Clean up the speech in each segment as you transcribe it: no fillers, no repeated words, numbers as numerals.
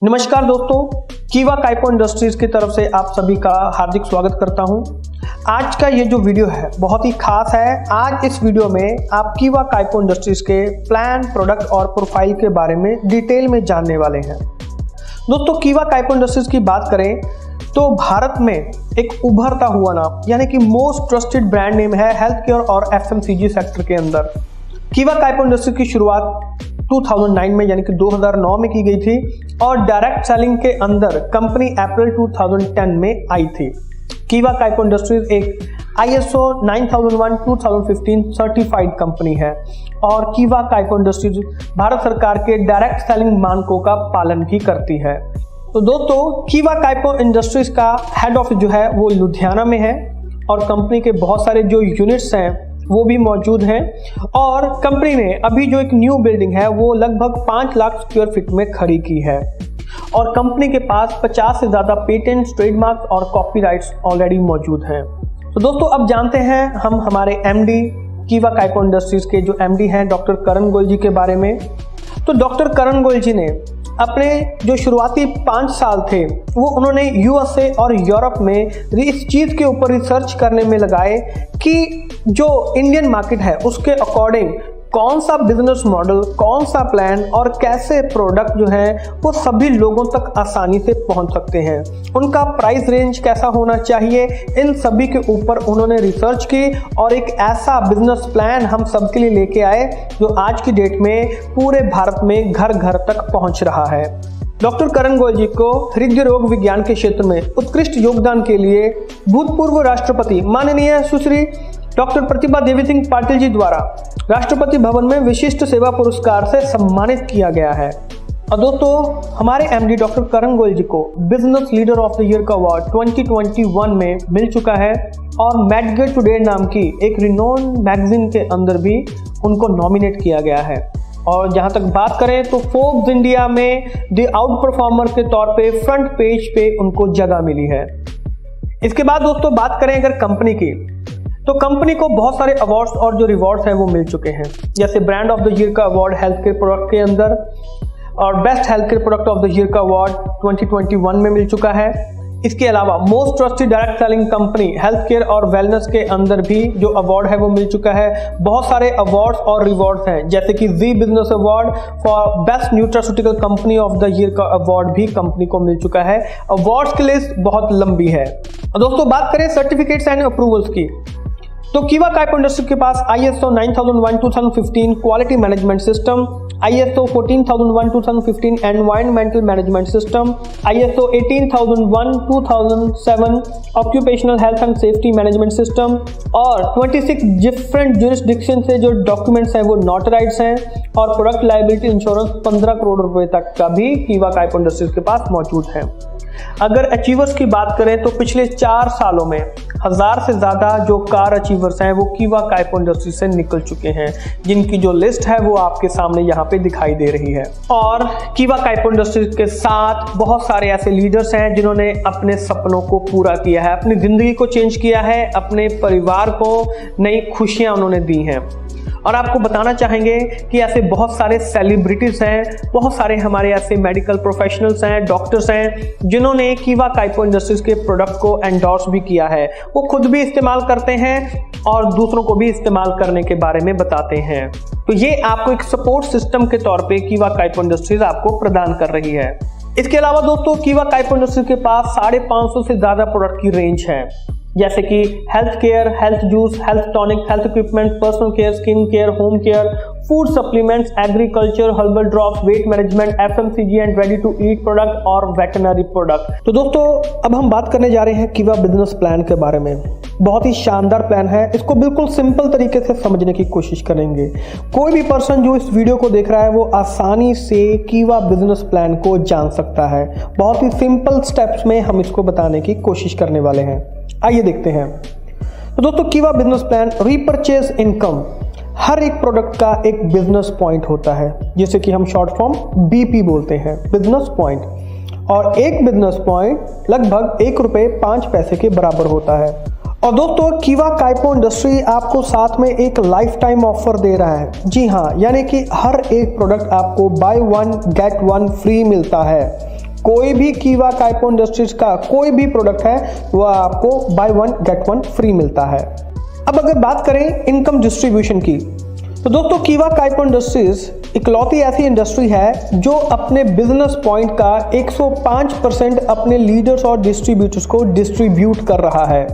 नमस्कार दोस्तों, कीवा काइपो इंडस्ट्रीज की तरफ से आप सभी का हार्दिक स्वागत करता हूं। आज का ये जो वीडियो है बहुत ही खास है। आज इस वीडियो में आप कीवा काइपो इंडस्ट्रीज के प्लान, प्रोडक्ट और प्रोफाइल के बारे में डिटेल में जानने वाले हैं। दोस्तों, कीवा काइपो इंडस्ट्रीज की बात करें तो भारत में एक उभरता हुआ नाम यानी कि मोस्ट ट्रस्टेड ब्रांड नेम है हेल्थ केयर और एफएमसीजी सेक्टर के अंदर। कीवा काइपो इंडस्ट्री की शुरुआत 2009 में यानी कि 2009 में की गई थी और डायरेक्ट सेलिंग के अंदर कंपनी अप्रैल 2010 में आई थी। कीवा काइपो इंडस्ट्रीज एक ISO 9001:2015 सर्टिफाइड कंपनी है और कीवा काइपो इंडस्ट्रीज भारत सरकार के डायरेक्ट सेलिंग मानकों का पालन भी करती है। तो दोस्तों, कीवा काइपो इंडस्ट्रीज का हेड ऑफिस जो है वो लुधियाना में है और कंपनी के बहुत सारे जो यूनिट्स हैं वो भी मौजूद हैं और कंपनी ने अभी जो एक न्यू बिल्डिंग है वो लगभग 5 लाख स्क्वायर फीट में खड़ी की है और कंपनी के पास 50 से ज़्यादा पेटेंट्स, ट्रेडमार्क्स और कॉपीराइट्स ऑलरेडी मौजूद हैं। तो दोस्तों, अब जानते हैं हम हमारे MD कीवा काइपो इंडस्ट्रीज के जो MD हैं डॉक्टर करण गोयल जी के बारे में। तो डॉक्टर करण गोयल जी ने अपने जो शुरुआती 5 साल थे वो उन्होंने USA और यूरोप में इस चीज़ के ऊपर रिसर्च करने में लगाए कि जो इंडियन मार्केट है उसके अकॉर्डिंग कौन सा बिजनेस मॉडल, कौन सा प्लान और कैसे प्रोडक्ट जो है वो सभी लोगों तक आसानी से पहुंच सकते हैं, उनका प्राइस रेंज कैसा होना चाहिए, इन सभी के ऊपर उन्होंने रिसर्च की और एक ऐसा बिजनेस प्लान हम सबके लिए लेके आए जो आज की डेट में पूरे भारत में घर घर तक पहुंच रहा है। डॉक्टर करण गोयल जी को हृदय रोग विज्ञान के क्षेत्र में उत्कृष्ट योगदान के लिए भूतपूर्व राष्ट्रपति माननीय सुश्री डॉक्टर प्रतिभा देवी सिंह पाटिल जी द्वारा राष्ट्रपति भवन में विशिष्ट सेवा पुरस्कार से सम्मानित किया गया है। और दोस्तों, हमारे MD डॉक्टर करण गोयल जी को business leader of the year का अवार्ड 2021 में मिल चुका है और मैडगेट टुडे नाम की एक रिनोन मैगजीन के अंदर भी उनको नॉमिनेट किया गया है। और जहां तक बात करें तो फोर्ब्स इंडिया में द आउट परफॉर्मर के तौर पे फ्रंट पेज पे उनको जगह मिली है। इसके बाद दोस्तों बात करें अगर कंपनी की, तो कंपनी को बहुत सारे अवार्ड्स और जो रिवॉर्ड्स हैं वो मिल चुके हैं, जैसे ब्रांड ऑफ द ईयर का अवार्ड हेल्थ केयर प्रोडक्ट के अंदर और best health care product of the year का अवार्ड 2021 में मिल चुका है। इसके अलावा most trusted direct selling company health care और वेलनेस के अंदर भी जो अवार्ड है वो मिल चुका है। बहुत सारे अवार्ड्स और रिवॉर्ड्स हैं, जैसे कि G business award for best nutraceutical company of the year का अवार्ड भी कंपनी को मिल चुका है। अवार्ड्स की लिस्ट बहुत लंबी है। और दोस्तों, बात करें सर्टिफिकेट्स एंड अप्रूवल्स की, तो कीवा काइपो इंडस्ट्री के पास ISO 9001:2015 quality management system, ISO 14001:2015 environmental management system, ISO 18001:2007 occupational health and safety management system और 26 डिफरेंट ज्यूरिसडिक्शन से जो डॉक्यूमेंट्स हैं वो नोटराइज्ड हैं और प्रोडक्ट लायबिलिटी इंश्योरेंस 15 करोड़ रुपए तक का भी कीवा काइपो इंडस्ट्रीज के पास मौजूद है। अगर अचीवर्स की बात करें तो पिछले 4 सालों में 1000 से ज्यादा जो कार अचीवर्स हैं वो कीवा काइपो इंडस्ट्री से निकल चुके हैं, जिनकी जो लिस्ट है वो आपके सामने यहाँ पे दिखाई दे रही है। और कीवा काइपो इंडस्ट्रीज के साथ बहुत सारे ऐसे लीडर्स हैं जिन्होंने अपने सपनों को पूरा किया है, अपनी जिंदगी को चेंज किया है, अपने परिवार को नई खुशियां उन्होंने दी हैं। और आपको बताना चाहेंगे कि ऐसे बहुत सारे सेलिब्रिटीज हैं, बहुत सारे हमारे ऐसे मेडिकल प्रोफेशनल्स हैं, डॉक्टर्स हैं जिन्होंने कीवा काइपो इंडस्ट्रीज के प्रोडक्ट को एंडोर्स भी किया है। वो खुद भी इस्तेमाल करते हैं और दूसरों को भी इस्तेमाल करने के बारे में बताते हैं। तो ये आपको एक सपोर्ट सिस्टम के तौर पे कीवा काइपो इंडस्ट्रीज आपको प्रदान कर रही है। इसके अलावा दोस्तों, कीवा काइपो इंडस्ट्रीज के पास 550 से ज्यादा प्रोडक्ट की रेंज है, जैसे कि health care, health juice, health tonic, health equipment, personal care, skin care, home care, food supplements, agriculture, herbal drops, weight management, FMCG and ready to eat product और वेटनरी प्रोडक्ट। तो दोस्तों, अब हम बात करने जा रहे हैं कीवा बिजनेस प्लान के बारे में। बहुत ही शानदार प्लान है, इसको बिल्कुल सिंपल तरीके से समझने की कोशिश करेंगे। कोई भी पर्सन जो इस वीडियो को देख रहा है वो आसानी से कीवा बिजनेस प्लान को जान सकता है। बहुत ही सिंपल स्टेप्स में हम इसको बताने की कोशिश करने वाले हैं। आइए देखते हैं। तो दोस्तों, कीवा बिजनेस प्लान रीपरचेज इनकम, हर एक प्रोडक्ट का एक बिजनेस पॉइंट होता है, जिसे कि हम शॉर्ट फॉर्म BP बोलते हैं, बिजनेस पॉइंट। और एक बिजनेस पॉइंट लगभग ₹1.05 के बराबर होता है। और दोस्तों, कीवा काइपो इंडस्ट्री आपको साथ में एक लाइफ टाइम ऑफर दे रहा है। जी हाँ, यानी कि हर एक प्रोडक्ट आपको बाय 1 गेट 1 फ्री मिलता है। कोई भी कीवा काइपो इंडस्ट्रीज का कोई भी प्रोडक्ट है वह आपको बाय 1 गेट 1 फ्री मिलता है। अब अगर बात करें इनकम डिस्ट्रीब्यूशन की, तो दोस्तों कीवा काइपो इंडस्ट्रीज इकलौती ऐसी इंडस्ट्री है जो अपने बिजनेस पॉइंट का 105% अपने लीडर्स और डिस्ट्रीब्यूटर्स को डिस्ट्रीब्यूट कर रहा है।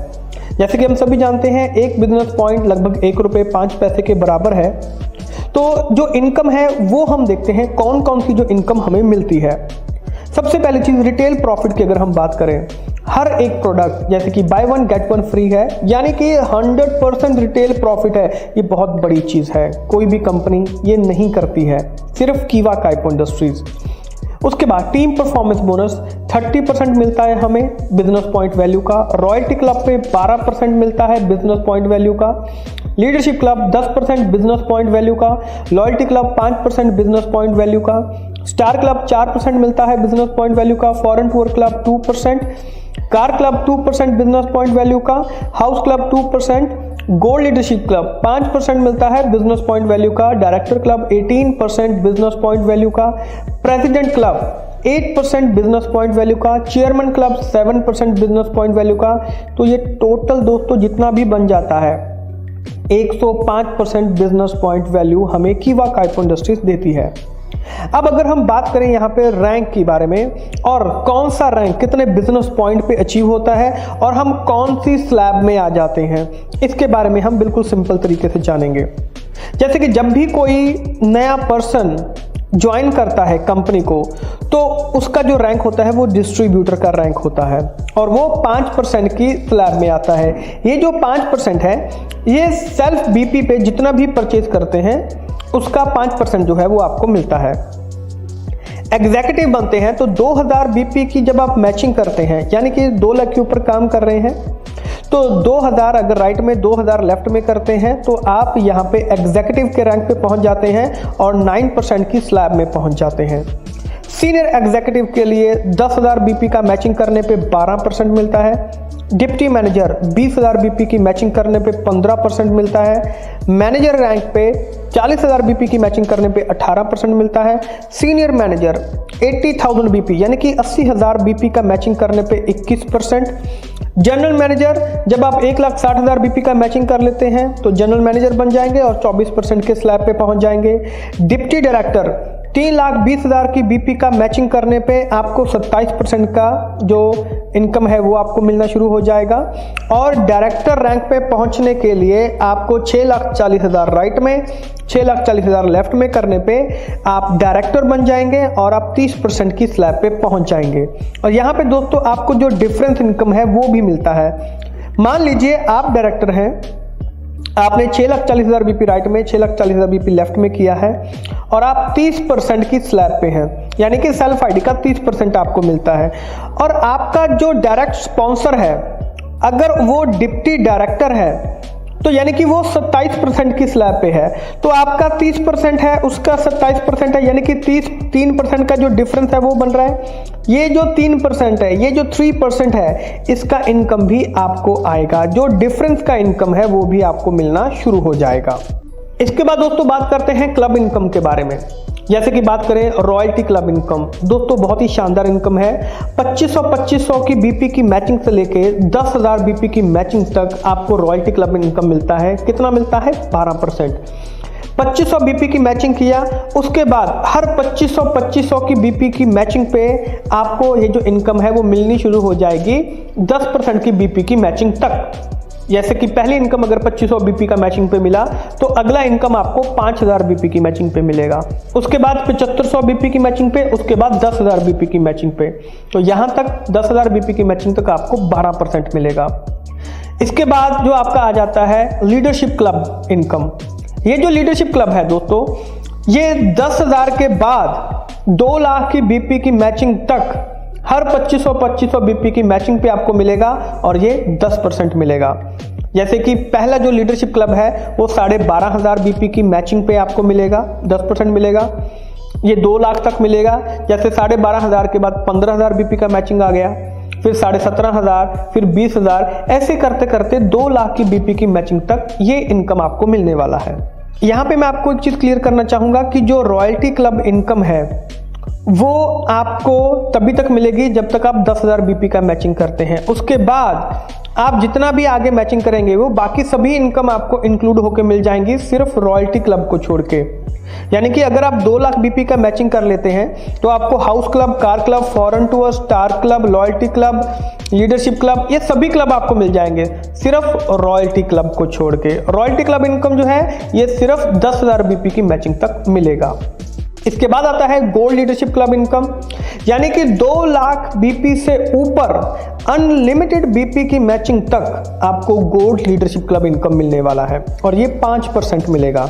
जैसे कि हम सभी जानते हैं एक बिजनेस पॉइंट लगभग ₹1.05 के बराबर है। तो जो इनकम है वो हम देखते हैं कौन कौन सी जो इनकम हमें मिलती है। सबसे पहली चीज रिटेल प्रॉफिट की अगर हम बात करें, हर एक प्रोडक्ट जैसे कि बाय 1 गेट 1 फ्री है, यानी कि 100% रिटेल प्रॉफिट है। ये बहुत बड़ी चीज है, कोई भी कंपनी ये नहीं करती है, सिर्फ कीवा काइपो इंडस्ट्रीज। उसके बाद टीम परफॉर्मेंस बोनस 30% मिलता है हमें बिजनेस पॉइंट वैल्यू का। रॉयल्टी क्लब पे 12% मिलता है बिजनेस पॉइंट वैल्यू का। Leadership club 10% business point value का। Loyalty club 5% business point value का। स्टार क्लब 4% मिलता है बिजनेस पॉइंट वैल्यू का। Foreign tour club 2%। Car club 2% business point value का। House club 2%। Gold leadership club 5% मिलता है business point value का। Director club 18% business point value का। President club 8% business point value का। Chairman club 7% business point value का। तो ये total दोस्तों जितना भी बन जाता है 105% बिजनेस पॉइंट वैल्यू हमें कीवा काइपो इंडस्ट्रीज देती है। अब अगर हम बात करें यहाँ पे रैंक के बारे में और कौन सा रैंक कितने बिजनेस पॉइंट पे अचीव होता है और हम कौन सी स्लैब में आ जाते हैं, इसके बारे में हम बिल्कुल सिंपल तरीके से जानेंगे। जैसे कि जब भी कोई नया पर्सन ज्वाइन करता है कंपनी को, तो उसका जो रैंक होता है वो डिस्ट्रीब्यूटर का रैंक होता है और वो 5% की स्लैब में आता है। ये जो 5% है ये सेल्फ बीपी पे जितना भी परचेज करते हैं उसका 5% जो है वो आपको मिलता है। एग्जीक्यूटिव बनते हैं तो 2000 बीपी की जब आप मैचिंग करते हैं, यानी कि 2 लाख के ऊपर काम कर रहे हैं, तो 2000 अगर राइट में 2000 लेफ्ट में करते हैं तो आप यहाँ पे एग्जीक्यूटिव के रैंक पे पहुंच जाते हैं और 9% की स्लैब में पहुंच जाते हैं। सीनियर एग्जीक्यूटिव के लिए 10,000 बीपी का मैचिंग करने पे 12% मिलता है। डिप्टी मैनेजर 20,000 बीपी की मैचिंग करने पे 15% मिलता है। मैनेजर रैंक पे 40,000 बीपी की मैचिंग करने पे 18% मिलता है। सीनियर मैनेजर 80,000 बीपी यानी कि 80,000 बीपी का मैचिंग करने पे 21%। जनरल मैनेजर जब आप 1,60,000 बीपी का मैचिंग कर लेते हैं तो जनरल मैनेजर बन जाएंगे और 24% के स्लैब पे पहुंच जाएंगे। डिप्टी डायरेक्टर 3,20,000 की बीपी का मैचिंग करने पे आपको 27% का जो इनकम है वो आपको मिलना शुरू हो जाएगा और डायरेक्टर रैंक पे पहुंचने के लिए आपको 6,40,000 राइट में 6,40,000 लेफ्ट में करने पे आप डायरेक्टर बन जाएंगे और आप 30% की स्लैब पे पहुंच जाएंगे। और यहाँ पे दोस्तों आपको जो डिफरेंस इनकम है वो भी मिलता है। मान लीजिए आप डायरेक्टर हैं, आपने 6,40,000 बीपी राइट में 6,40,000 बीपी लेफ्ट में किया है और आप 30% की स्लैब पे हैं, यानी कि सेल्फ आईडी का 30% आपको मिलता है। और आपका जो डायरेक्ट स्पॉन्सर है अगर वो डिप्टी डायरेक्टर है तो यानी कि वो 27% की स्लैब पे है, तो आपका 30% है उसका 27% है, यानी कि 3% का जो डिफरेंस है वो बन रहा है। ये जो 3% है, ये जो 3% है, इसका इनकम भी आपको आएगा। जो डिफरेंस का इनकम है वो भी आपको मिलना शुरू हो जाएगा। इसके बाद दोस्तों बात करते हैं क्लब इनकम के बारे में। जैसे कि बात करें रॉयल्टी क्लब इनकम, दोस्तों बहुत ही शानदार इनकम है। 2500 की बीपी की मैचिंग से लेके 10,000 बीपी की मैचिंग तक आपको रॉयल्टी क्लब इनकम मिलता है। कितना मिलता है? 12%। 2500 बीपी की मैचिंग किया, उसके बाद हर 2500 की बीपी की मैचिंग पे आपको ये जो इनकम है वो मिलनी शुरू हो जाएगी 10% की बीपी की मैचिंग तक। जैसे कि पहली इनकम अगर 2500 बीपी का मैचिंग पे मिला तो अगला इनकम आपको 5000 बीपी की मैचिंग पे मिलेगा, उसके बाद 7500 बीपी की मैचिंग पे, उसके बाद 10,000 बीपी की मैचिंग पे। तो यहां तक 10,000 बीपी की मैचिंग तक आपको 12% मिलेगा। इसके बाद जो आपका आ जाता है लीडरशिप क्लब इनकम। ये जो लीडरशिप क्लब है दोस्तों, ये 10,000 के बाद 2 लाख की बीपी की मैचिंग तक हर 2500 बीपी की मैचिंग पे आपको मिलेगा और ये 10% मिलेगा। जैसे कि पहला जो लीडरशिप क्लब है वो 12,500 बीपी की मैचिंग पे आपको मिलेगा, 10% मिलेगा। ये 2 लाख तक मिलेगा। जैसे 12,500 के बाद 15,000 बीपी का मैचिंग आ गया, फिर 17,500, फिर 20,000, ऐसे करते करते 2 लाख की बीपी की मैचिंग तक ये इनकम आपको मिलने वाला है। यहाँ पे मैं आपको एक चीज क्लियर करना चाहूंगा कि जो रॉयल्टी क्लब इनकम है वो आपको तभी तक मिलेगी जब तक आप 10,000 बीपी का मैचिंग करते हैं। उसके बाद आप जितना भी आगे मैचिंग करेंगे वो बाकी सभी इनकम आपको इंक्लूड होकर मिल जाएंगी, सिर्फ रॉयल्टी क्लब को छोड़ के। यानी कि अगर आप 2 लाख बीपी का मैचिंग कर लेते हैं तो आपको house club, car club, foreign tour, star club, loyalty club, leadership club, ये सभी क्लब आपको मिल जाएंगे, सिर्फ रॉयल्टी क्लब को छोड़ के। रॉयल्टी क्लब इनकम जो है ये सिर्फ 10,000 बीपी की मैचिंग तक मिलेगा। इसके बाद आता है गोल्ड लीडरशिप क्लब इनकम, यानी कि 2 लाख बीपी से ऊपर अनलिमिटेड बीपी की मैचिंग तक आपको गोल्ड लीडरशिप क्लब इनकम मिलने वाला है और ये 5% मिलेगा।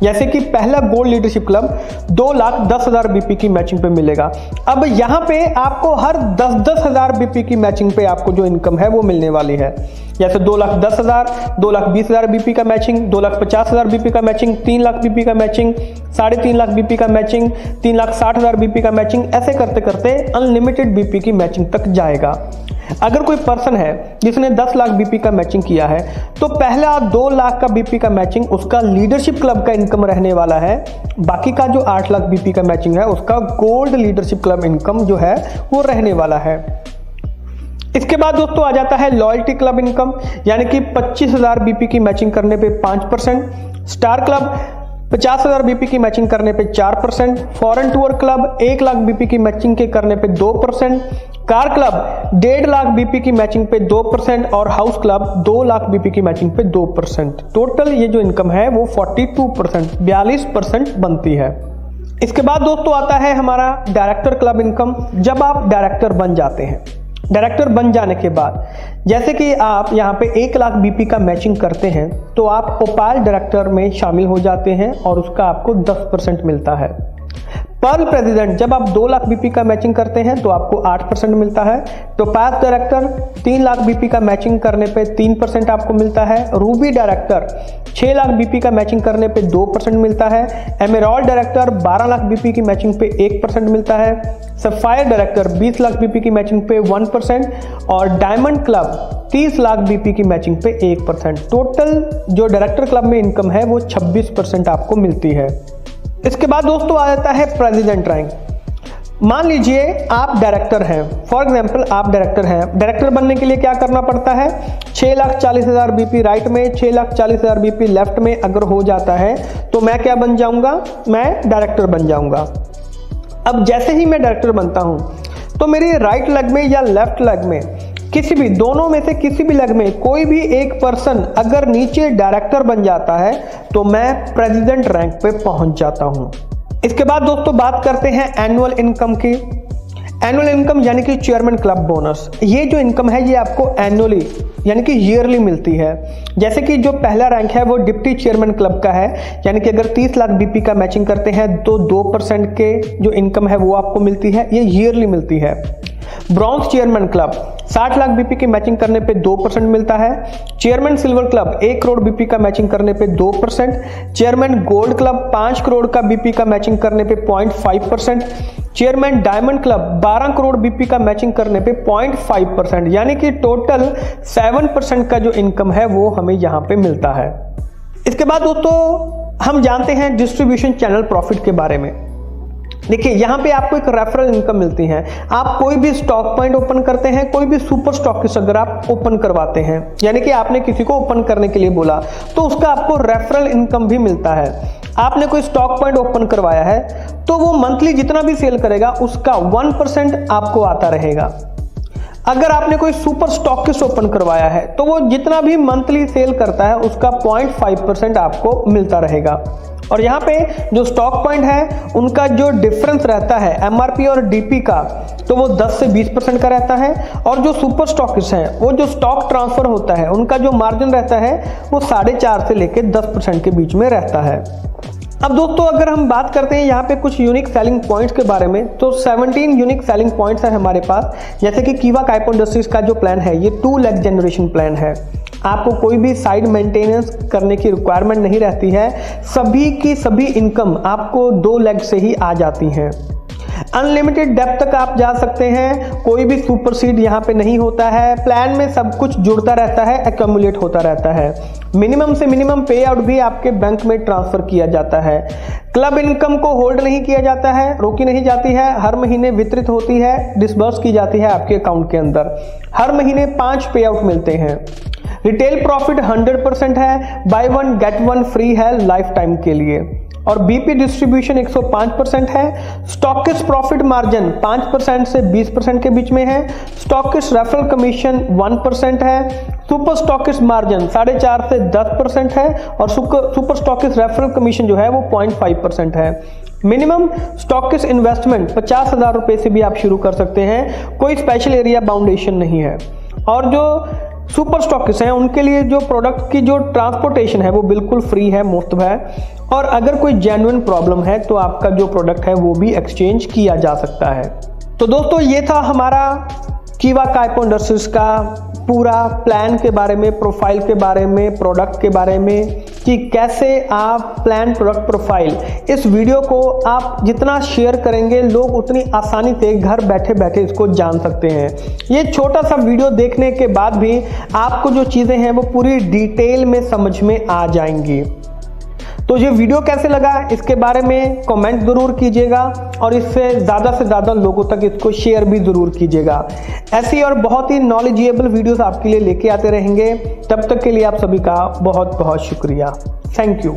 जैसे कि पहला गोल्ड लीडरशिप क्लब 2,10,000 बीपी की मैचिंग पे मिलेगा। अब यहाँ पे आपको हर 10,000 बीपी की मैचिंग पे आपको जो इनकम है वो मिलने वाली है। जैसे 2,10,000, 2,20,000 बीपी का मैचिंग, 2,50,000 बीपी का मैचिंग, 3 लाख बीपी का मैचिंग, 3.5 लाख बीपी का मैचिंग, 3,60,000 बीपी का मैचिंग, ऐसे करते करते अनलिमिटेड बीपी की मैचिंग तक जाएगा। अगर कोई पर्सन है जिसने 10 लाख बीपी का मैचिंग किया है तो पहला 2 लाख का बीपी का मैचिंग उसका लीडरशिप क्लब का इनकम रहने वाला है। बाकी का जो 8 लाख बीपी का मैचिंग है उसका गोल्ड लीडरशिप क्लब इनकम जो है वो रहने वाला है। इसके बाद दोस्तों आ जाता है लॉयल्टी क्लब इनकम, यानी कि 25,000 बीपी की मैचिंग करने पे 5%, स्टार क्लब 50,000 बीपी की मैचिंग करने पे 4%, foreign tour club 1 lakh BP की मैचिंग के करने पे 2%, कार क्लब 1.5 लाख बीपी की मैचिंग पे 2% और हाउस क्लब 2 लाख बीपी की मैचिंग पे 2%। टोटल ये जो इनकम है वो 42%, 42% बनती है। इसके बाद दोस्तों आता है हमारा डायरेक्टर क्लब इनकम। जब आप डायरेक्टर बन जाते हैं, डायरेक्टर बन जाने के बाद जैसे कि आप यहाँ पे 1 लाख बीपी का मैचिंग करते हैं तो आप ओपाल डायरेक्टर में शामिल हो जाते हैं और उसका आपको 10% मिलता है। पर्ल प्रेसिडेंट जब आप 2 लाख बीपी का मैचिंग करते हैं तो आपको 8% मिलता है। टोपाज डायरेक्टर 3 लाख बीपी का मैचिंग करने पे 3% आपको मिलता है। रूबी डायरेक्टर 6 लाख बीपी का मैचिंग करने पे 2% मिलता है। एमेरॉल्ड डायरेक्टर 12 लाख बीपी की मैचिंग पे 1% मिलता है। सफायर डायरेक्टर 20 लाख बीपी की मैचिंग पे 1% और डायमंड क्लब 30 लाख बीपी की मैचिंग पे 1%। टोटल जो डायरेक्टर क्लब में इनकम है वो 26% आपको मिलती है। इसके बाद दोस्तों आ जाता है प्रेसिडेंट रैंक। मान लीजिए आप डायरेक्टर हैं, फॉर एग्जांपल आप डायरेक्टर हैं। डायरेक्टर बनने के लिए क्या करना पड़ता है? 6,40,000 बीपी राइट में, 6,40,000 बीपी लेफ्ट में अगर हो जाता है तो मैं क्या बन जाऊंगा? मैं डायरेक्टर बन जाऊंगा। अब जैसे ही मैं डायरेक्टर बनता हूं तो मेरी राइट लेग में या लेफ्ट लेग में किसी भी, दोनों में से किसी भी लेग में कोई भी एक पर्सन अगर नीचे डायरेक्टर बन जाता है तो मैं प्रेसिडेंट रैंक पे पहुंच जाता हूं। इसके बाद दोस्तों बात करते हैं एनुअल इनकम की। एनुअल इनकम यानी कि चेयरमैन क्लब बोनस। ये जो इनकम है ये आपको एनुअली यानी कि ईयरली मिलती है। जैसे कि जो पहला रैंक है वो डिप्टी चेयरमैन क्लब का है, यानी कि अगर 30 लाख बीपी का मैचिंग करते हैं तो 2% के जो इनकम है वो आपको मिलती है, ये ईयरली मिलती है। Bronze chairman club 60 lakh BP की मैचिंग करने पे 2% मिलता है। Chairman silver club 1 crore BP का मैचिंग करने पे 2%। चेयरमैन गोल्ड क्लब 5 करोड़ का बीपी का मैचिंग करने पे 0.5%। Chairman diamond club 12 crore BP का मैचिंग करने पे 0.5%, यानी कि टोटल 7% का जो इनकम है वो हमें यहाँ पे मिलता है। इसके बाद दोस्तों हम जानते हैं डिस्ट्रीब्यूशन चैनल प्रॉफिट के बारे में। देखिए यहाँ पे आपको एक रेफरल इनकम मिलती है। आप कोई भी स्टॉक पॉइंट ओपन करते हैं, कोई भी सुपर स्टॉकिस्ट अगर आप ओपन करवाते हैं, यानी कि आपने किसी को ओपन करने के लिए बोला तो उसका आपको रेफरल इनकम भी मिलता है। आपने कोई स्टॉक पॉइंट ओपन करवाया है तो वो मंथली जितना भी सेल करेगा उसका 1% आपको आता रहेगा। अगर आपने कोई सुपर स्टॉकिस्ट ओपन करवाया है तो वो जितना भी मंथली सेल करता है उसका 0.5% आपको मिलता रहेगा। और यहाँ पे जो स्टॉक पॉइंट है उनका जो डिफरेंस रहता है एमआरपी और डीपी का, तो वो 10 से 20% का रहता है। और जो सुपर स्टॉकिस्ट हैं वो जो स्टॉक ट्रांसफर होता है उनका जो मार्जिन रहता है वो 4.5 से लेकर 10% के बीच में रहता है। अब दोस्तों अगर हम बात करते हैं यहाँ पे कुछ यूनिक सेलिंग पॉइंट्स के बारे में, तो 17 यूनिक सेलिंग पॉइंट्स है हमारे पास। जैसे कि कीवा काइपो इंडस्ट्रीज का जो प्लान है ये 2 लाख जनरेशन प्लान है। आपको कोई भी साइड मेंटेनेंस करने की रिक्वायरमेंट नहीं रहती है, सभी की सभी इनकम आपको 2 लाख से ही आ जाती हैं। अनलिमिटेड डेप्थ तक आप जा सकते हैं, कोई भी सुपर सीड यहाँ पे नहीं होता है। प्लान में सब कुछ जुड़ता रहता है, एक्यूमुलेट होता रहता है। मिनिमम से मिनिमम पे आउट भी आपके बैंक में ट्रांसफर किया जाता है। क्लब इनकम को होल्ड नहीं किया जाता है, रोकी नहीं जाती है, हर महीने वितरित होती है, डिसबर्स की जाती है आपके अकाउंट के अंदर। हर महीने 5 पे आउट मिलते हैं। रिटेल प्रॉफिट 100% है, by one get one free है लाइफ टाइम के लिए। और बीपी डिस्ट्रीब्यूशन 105% है। स्टॉकिस्ट प्रॉफिट मार्जिन 5% से 20% के बीच में है। स्टॉकिस्ट रेफरल कमीशन 1% है। सुपर स्टॉकिस्ट मार्जिन 4.5 से 10% है और सुपर स्टॉकिस्ट रेफरल कमीशन जो है वो 0.5% है। मिनिमम स्टॉकिस्ट इन्वेस्टमेंट 50,000 रुपए से भी आप शुरू कर सकते हैं, कोई स्पेशल एरिया बाउंडेशन नहीं है। और जो सुपर स्टॉकिस्ट हैं उनके लिए जो प्रोडक्ट की जो ट्रांसपोर्टेशन है वो बिल्कुल फ्री है, मुफ्त है। और अगर कोई जेन्युइन प्रॉब्लम है तो आपका जो प्रोडक्ट है वो भी एक्सचेंज किया जा सकता है। तो दोस्तों ये था हमारा कीवा काइपो इंडस्ट्रीज का पूरा प्लान के बारे में, प्रोफाइल के बारे में, प्रोडक्ट के बारे में कि कैसे आप प्लान प्रोडक्ट प्रोफाइल, इस वीडियो को आप जितना शेयर करेंगे लोग उतनी आसानी से घर बैठे बैठे इसको जान सकते हैं। ये छोटा सा वीडियो देखने के बाद भी आपको जो चीज़ें हैं वो पूरी डिटेल में समझ में आ जाएंगी। तो ये वीडियो कैसे लगा इसके बारे में कमेंट ज़रूर कीजिएगा और इससे ज़्यादा लोगों तक इसको शेयर भी ज़रूर कीजिएगा। ऐसी और बहुत ही नॉलेजेबल वीडियोस आपके लिए लेके आते रहेंगे। तब तक के लिए आप सभी का बहुत बहुत शुक्रिया। Thank you.